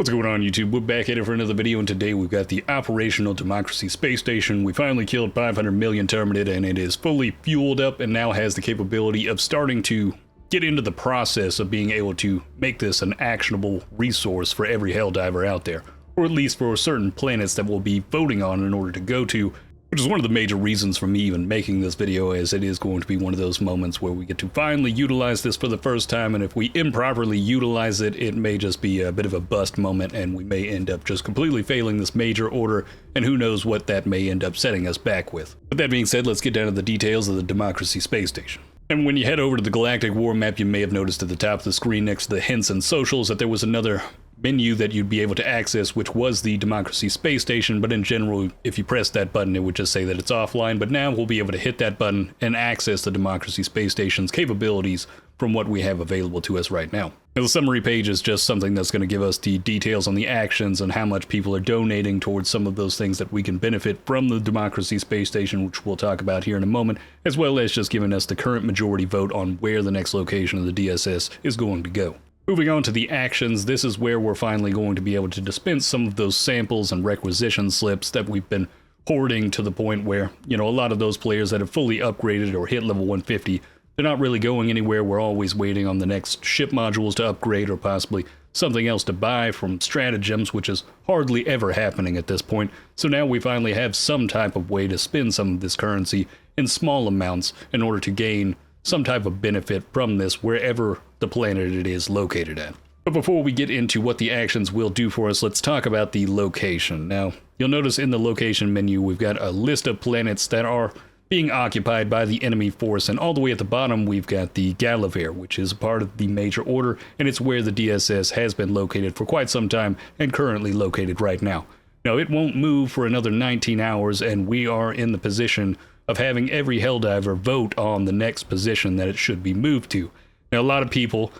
What's going on, YouTube? We're back at it for another video, and today we've got the operational Democracy space station. We finally killed 500 million Terminid, and it is fully fueled up and now has the capability of starting to get into the process of being able to make this an actionable resource for every Helldiver out there, or at least for certain planets that we'll be voting on in order to go to, which is one of the major reasons for me even making this video, as it is going to be one of those moments where we get to finally utilize this for the first time, and if we improperly utilize it, it may just be a bit of a bust moment, and we may end up just completely failing this major order, and who knows what that may end up setting us back with. With that being said, let's get down to the details of the Democracy space station. And when you head over to the Galactic War map, you may have noticed at the top of the screen next to the hints and socials that there was another menu that you'd be able to access, which was the Democracy space station, but in general, if you press that button, it would just say that it's offline. But now we'll be able to hit that button and access the Democracy space station's capabilities from what we have available to us right now. Now, the summary page is just something that's going to give us the details on the actions and how much people are donating towards some of those things that we can benefit from the Democracy space station, which we'll talk about here in a moment, as well as just giving us the current majority vote on where the next location of the DSS is going to go. Moving on to the actions, this is where we're finally going to be able to dispense some of those samples and requisition slips that we've been hoarding, to the point where, you know, a lot of those players that have fully upgraded or hit level 150, they're not really going anywhere. We're always waiting on the next ship modules to upgrade, or possibly something else to buy from stratagems, which is hardly ever happening at this point. So now we finally have some type of way to spend some of this currency in small amounts in order to gain some type of benefit from this wherever the planet it is located at. But before we get into what the actions will do for us, let's talk about the location. Now, you'll notice in the location menu, we've got a list of planets that are being occupied by the enemy force, and all the way at the bottom, we've got the Galaver, which is a part of the major order, and it's where the DSS has been located for quite some time and currently located right now. Now, it won't move for another 19 hours, and we are in the position of having every Helldiver vote on the next position that it should be moved to. Now, a lot of people,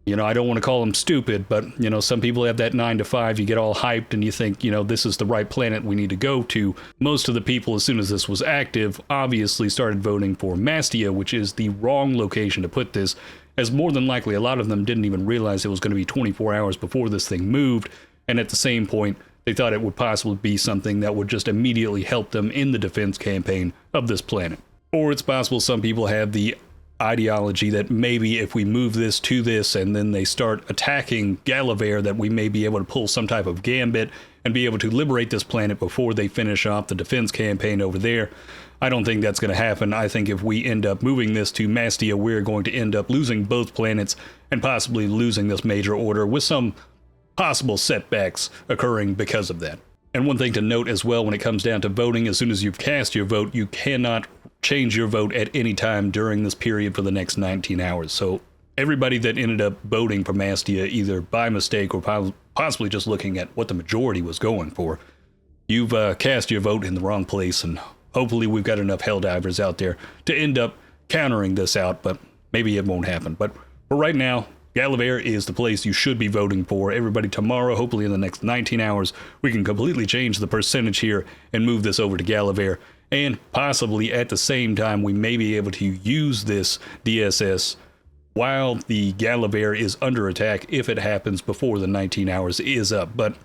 you know, I don't want to call them stupid, but, you know, some people have that 9 to 5, you get all hyped and you think, you know, this is the right planet we need to go to. Most of the people, as soon as this was active, obviously started voting for Mastia, which is the wrong location to put this, as more than likely a lot of them didn't even realize it was going to be 24 hours before this thing moved, and at the same point, they thought it would possibly be something that would just immediately help them in the defense campaign of this planet. Or it's possible some people have the ideology that maybe if we move this to this and then they start attacking Galaver, that we may be able to pull some type of gambit and be able to liberate this planet before they finish off the defense campaign over there. I don't think that's going to happen. I think if we end up moving this to Mastia, we're going to end up losing both planets and possibly losing this major order, with some possible setbacks occurring because of that. And one thing to note as well when it comes down to voting, as soon as you've cast your vote, you cannot change your vote at any time during this period for the next 19 hours. So everybody that ended up voting for Mastia, either by mistake or possibly just looking at what the majority was going for, you've cast your vote in the wrong place, and hopefully we've got enough Helldivers out there to end up countering this out, but maybe it won't happen. But for right now, Galaver is the place you should be voting for. Everybody, tomorrow, hopefully in the next 19 hours, we can completely change the percentage here and move this over to Galaver. And possibly at the same time, we may be able to use this DSS while the Galaver is under attack, if it happens before the 19 hours is up. But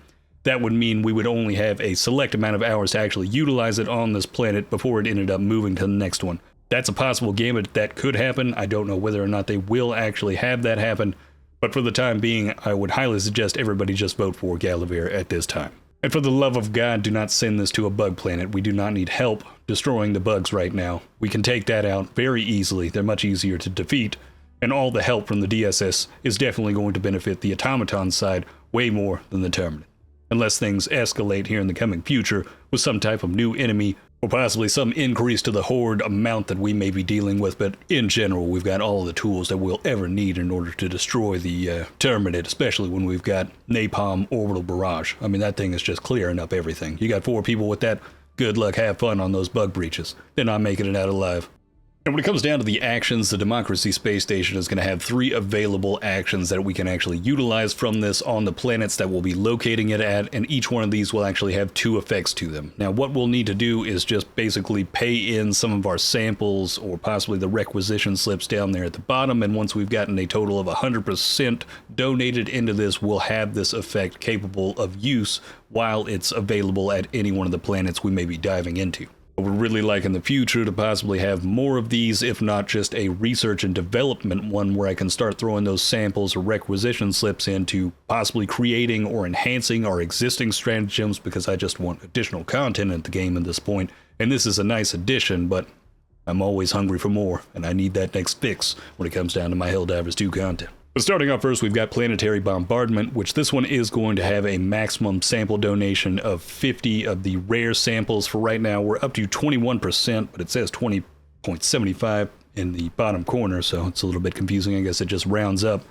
that would mean we would only have a select amount of hours to actually utilize it on this planet before it ended up moving to the next one. That's a possible gambit that could happen. I don't know whether or not they will actually have that happen, but for the time being, I would highly suggest everybody just vote for Galaver at this time. And for the love of God, do not send this to a bug planet. We do not need help destroying the bugs right now. We can take that out very easily. They're much easier to defeat, and all the help from the DSS is definitely going to benefit the automaton side way more than the Terminid. Unless things escalate here in the coming future with some type of new enemy, or possibly some increase to the horde amount that we may be dealing with, but in general, we've got all the tools that we'll ever need in order to destroy the Terminid, especially when we've got Napalm Orbital Barrage. I mean, that thing is just clearing up everything. You got 4 people with that, good luck, have fun on those bug breaches. They're not making it out alive. And when it comes down to the actions, the Democracy Space Station is going to have 3 available actions that we can actually utilize from this on the planets that we'll be locating it at, and each one of these will actually have 2 effects to them. Now, what we'll need to do is just basically pay in some of our samples or possibly the requisition slips down there at the bottom, and once we've gotten a total of 100% donated into this, we'll have this effect capable of use while it's available at any one of the planets we may be diving into. I would really like in the future to possibly have more of these, if not just a research and development one where I can start throwing those samples or requisition slips into possibly creating or enhancing our existing stratagems, because I just want additional content at the game at this point. And this is a nice addition, but I'm always hungry for more, and I need that next fix when it comes down to my Helldivers 2 content. But starting off first, we've got Planetary Bombardment, which this one is going to have a maximum sample donation of 50 of the rare samples. For right now, we're up to 21%, but it says 20.75 in the bottom corner, so it's a little bit confusing. I guess it just rounds up.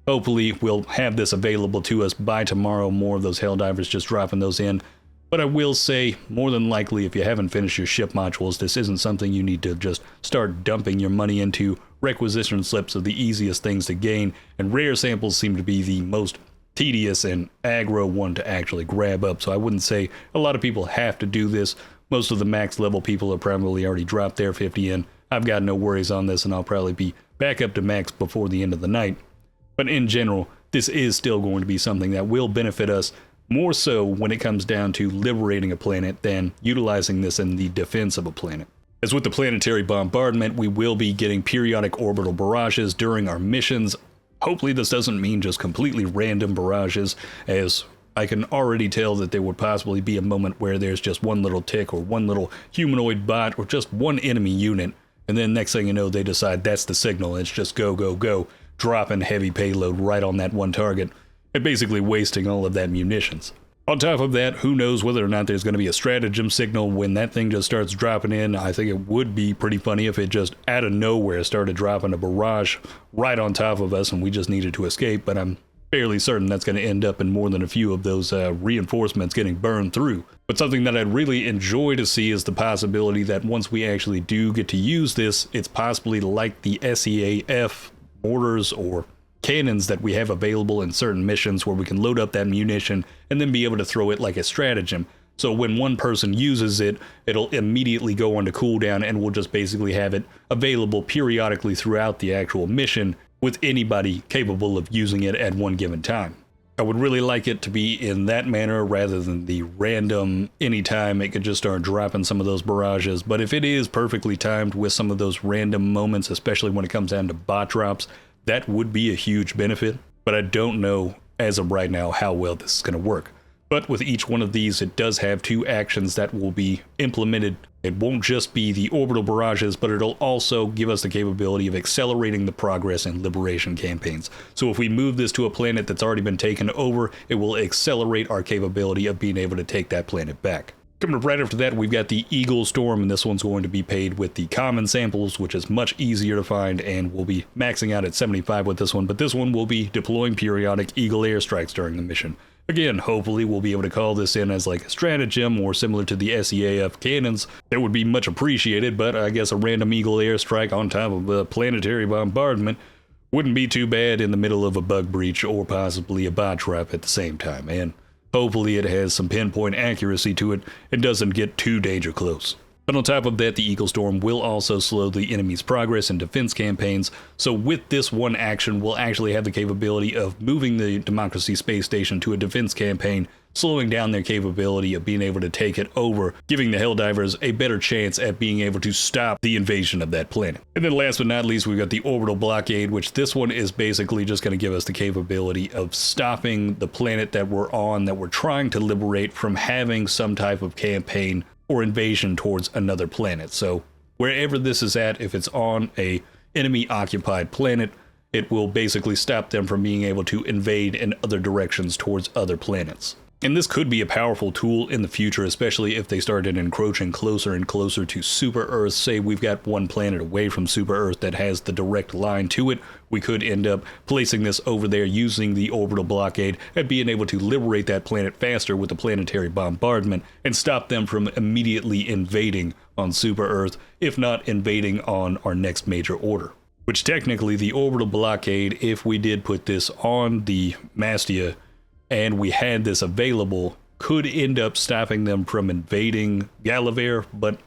Hopefully, we'll have this available to us by tomorrow, more of those Helldivers just dropping those in. But I will say, more than likely, if you haven't finished your ship modules, this isn't something you need to just start dumping your money into. Requisition slips are the easiest things to gain, and rare samples seem to be the most tedious and aggro one to actually grab up. So I wouldn't say a lot of people have to do this. Most of the max level people have probably already dropped their 50 in. I've got no worries on this, and I'll probably be back up to max before the end of the night. But in general, this is still going to be something that will benefit us more so when it comes down to liberating a planet than utilizing this in the defense of a planet. As with the Planetary Bombardment, we will be getting periodic orbital barrages during our missions. Hopefully this doesn't mean just completely random barrages, as I can already tell that there would possibly be a moment where there's just one little tick or one little humanoid bot or just one enemy unit, and then next thing you know they decide that's the signal, and it's just go, go, go, dropping heavy payload right on that one target, and basically wasting all of that munitions. On top of that, who knows whether or not there's going to be a stratagem signal when that thing just starts dropping in. I think it would be pretty funny if it just out of nowhere started dropping a barrage right on top of us and we just needed to escape, but I'm fairly certain that's going to end up in more than a few of those reinforcements getting burned through. But something that I'd really enjoy to see is the possibility that once we actually do get to use this, it's possibly like the SEAF mortars or cannons that we have available in certain missions where we can load up that munition and then be able to throw it like a stratagem. So when one person uses it, it'll immediately go on to cooldown and we'll just basically have it available periodically throughout the actual mission with anybody capable of using it at one given time. I would really like it to be in that manner rather than the random anytime it could just start dropping some of those barrages. But if it is perfectly timed with some of those random moments, especially when it comes down to bot drops, that would be a huge benefit, but I don't know as of right now how well this is going to work. But with each one of these, it does have 2 actions that will be implemented. It won't just be the orbital barrages, but it'll also give us the capability of accelerating the progress in liberation campaigns. So if we move this to a planet that's already been taken over, it will accelerate our capability of being able to take that planet back. Coming up right after that, we've got the Eagle Storm, and this one's going to be paid with the common samples, which is much easier to find, and we'll be maxing out at 75 with this one, but this one will be deploying periodic Eagle airstrikes during the mission. Again, hopefully we'll be able to call this in as like a stratagem or similar to the SEAF cannons. That would be much appreciated, but I guess a random Eagle airstrike on top of a Planetary Bombardment wouldn't be too bad in the middle of a bug breach or possibly a bot trap at the same time, and hopefully it has some pinpoint accuracy to it and doesn't get too danger close. But on top of that, the Eagle Storm will also slow the enemy's progress in defense campaigns, so with this one action, we'll actually have the capability of moving the Democracy Space Station to a defense campaign, slowing down their capability of being able to take it over, giving the Helldivers a better chance at being able to stop the invasion of that planet. And then last but not least, we've got the Orbital Blockade, which this one is basically just going to give us the capability of stopping the planet that we're on, that we're trying to liberate, from having some type of campaign or invasion towards another planet. So wherever this is at, if it's on a enemy occupied planet, it will basically stop them from being able to invade in other directions towards other planets. And this could be a powerful tool in the future, especially if they started encroaching closer and closer to Super Earth. Say we've got one planet away from Super Earth that has the direct line to it. We could end up placing this over there using the orbital blockade and being able to liberate that planet faster with the planetary bombardment and stop them from immediately invading on Super Earth, if not invading on our next major order. Which technically the orbital blockade, if we did put this on the Mastia, and we had this available, could end up stopping them from invading Gallivare, but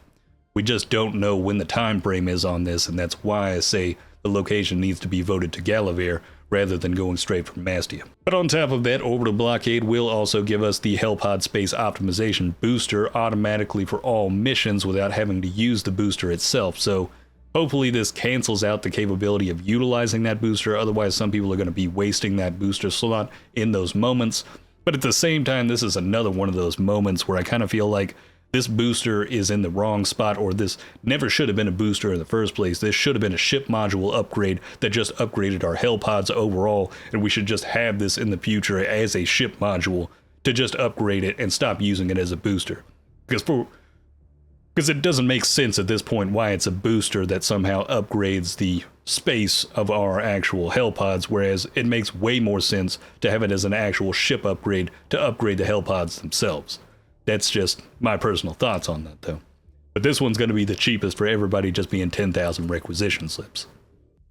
we just don't know when the time frame is on this, and that's why I say the location needs to be voted to Gallivare rather than going straight from Mastia. But on top of that, orbital blockade will also give us the Hellpod space optimization booster automatically for all missions without having to use the booster itself, so hopefully this cancels out the capability of utilizing that booster. Otherwise, some people are going to be wasting that booster slot in those moments. But at the same time, this is another one of those moments where I kind of feel like this booster is in the wrong spot, or this never should have been a booster in the first place. This should have been a ship module upgrade that just upgraded our Hellpods overall, and we should just have this in the future as a ship module to just upgrade it and stop using it as a booster. Because it doesn't make sense at this point why it's a booster that somehow upgrades the space of our actual Hellpods, whereas it makes way more sense to have it as an actual ship upgrade to upgrade the Hellpods themselves. That's just my personal thoughts on that, though. But this one's going to be the cheapest for everybody, just being 10,000 requisition slips.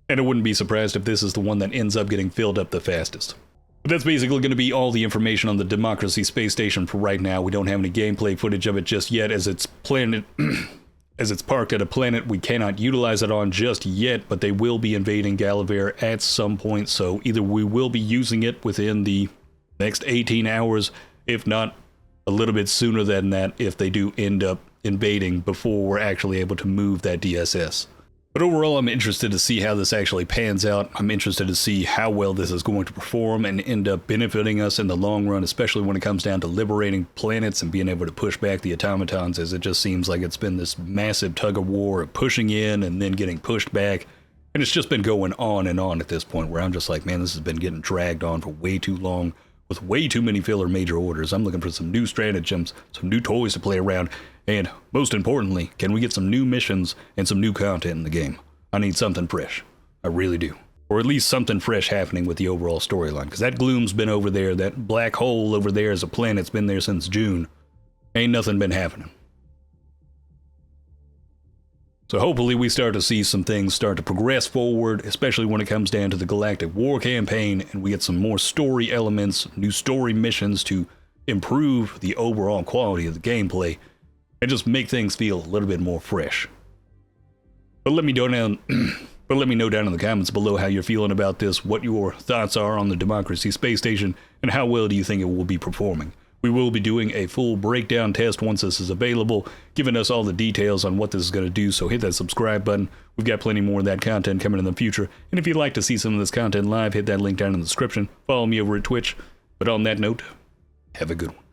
And I wouldn't be surprised if this is the one that ends up getting filled up the fastest. But that's basically going to be all the information on the Democracy Space Station for right now. We don't have any gameplay footage of it just yet, as it's parked at a planet we cannot utilize it on just yet, but they will be invading Gallivare at some point, so either we will be using it within the next 18 hours, if not a little bit sooner than that, if they do end up invading before we're actually able to move that DSS. But overall, I'm interested to see how this actually pans out. I'm interested to see how well this is going to perform and end up benefiting us in the long run, especially when it comes down to liberating planets and being able to push back the automatons, as it just seems like it's been this massive tug of war of pushing in and then getting pushed back. And it's just been going on and on at this point, where I'm just like, man, this has been getting dragged on for way too long with way too many filler major orders. I'm looking for some new stratagems, some new toys to play around, and most importantly, can we get some new missions and some new content in the game? I need something fresh. I really do. Or at least something fresh happening with the overall storyline, because that gloom's been over there, that black hole over there as a planet's been there since June. Ain't nothing been happening. So hopefully we start to see some things start to progress forward, especially when it comes down to the Galactic War campaign, and we get some more story elements, new story missions to improve the overall quality of the gameplay, and just make things feel a little bit more fresh. But let me know down in the comments below how you're feeling about this, what your thoughts are on the Democracy Space Station, and how well do you think it will be performing. We will be doing a full breakdown test once this is available, giving us all the details on what this is going to do, so hit that subscribe button. We've got plenty more of that content coming in the future, and if you'd like to see some of this content live, hit that link down in the description. Follow me over at Twitch. But on that note, have a good one.